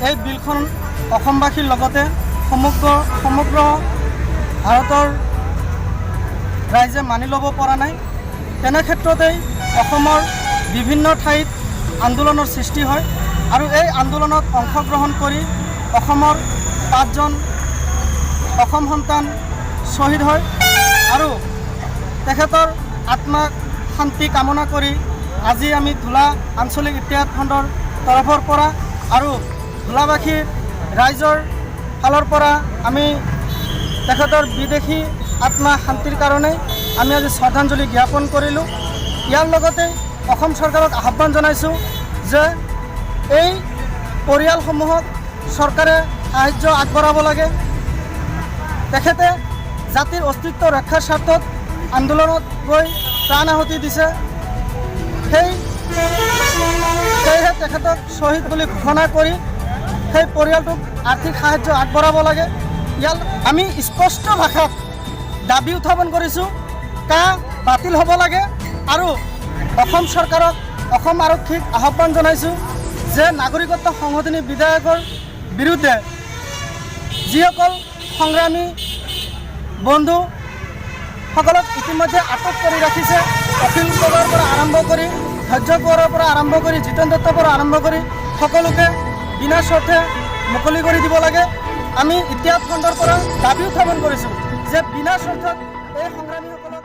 এই বিলখন অসমবাসীৰ লগতে সমগ্ৰ ভাৰতৰ ৰাইজে মানি ল'ব পৰা নাই। তেনে ক্ষেত্ৰতেই অসমৰ বিভিন্ন ঠাইত আন্দোলনৰ সৃষ্টি হয় আৰু এই আন্দোলনত অংশগ্ৰহণ কৰি অসমৰ 5জন অসম সন্তান শ্বহীদ হয় আৰু তেখেতৰ আত্মাক শান্তি কামনা কৰি আজি আমি ধুলা আঞ্চলিক ইতিহাস খণ্ডৰ তৰফৰ পৰা আৰু ধুলাবাসীৰ ৰাইজৰ ফালৰ পৰা আমি তেখেতৰ বিদেশী আত্মা শান্তিৰ কাৰণে আমি আজি শ্ৰদ্ধাঞ্জলি জ্ঞাপন কৰিলোঁ। ইয়াৰ লগতে অসম চৰকাৰক আহ্বান জনাইছোঁ যে এই পৰিয়ালসমূহক চৰকাৰে সাহায্য আগবঢ়াব লাগে। তেখেতে জাতিৰ অস্তিত্ব ৰক্ষাৰ স্বাৰ্থত আন্দোলনত গৈ প্ৰাণ আহুতি দিছে। সেয়েহে তেখেতক শ্বহীদ বুলি ঘোষণা কৰি সেই পৰিয়ালটোক আৰ্থিক সাহায্য আগবঢ়াব লাগে। ইয়াত আমি স্পষ্ট ভাষাত দাবী উত্থাপন কৰিছোঁ, বাতিল হ'ব লাগে আৰু অসম চৰকাৰক অসম আৰক্ষীক আহ্বান জনাইছোঁ যে নাগৰিকত্ব সংশোধনী বিধেয়কৰ বিৰুদ্ধে যিসকল সংগ্ৰামী বন্ধুসকলক ইতিমধ্যে আটক কৰি ৰাখিছে, অখিল গগৈৰ পৰা আৰম্ভ কৰি ধৈৰ্য কোঁৱৰৰ পৰা আৰম্ভ কৰি জিতেন দত্তৰ পৰা আৰম্ভ কৰি সকলোকে বিনা স্বাৰ্থে মুকলি কৰি দিব লাগে। আমি ইতিহাস খণ্ডৰ পৰা দাবী উত্থাপন কৰিছোঁ যে বিনা স্বাৰ্থত এই সংগ্ৰামীসকলক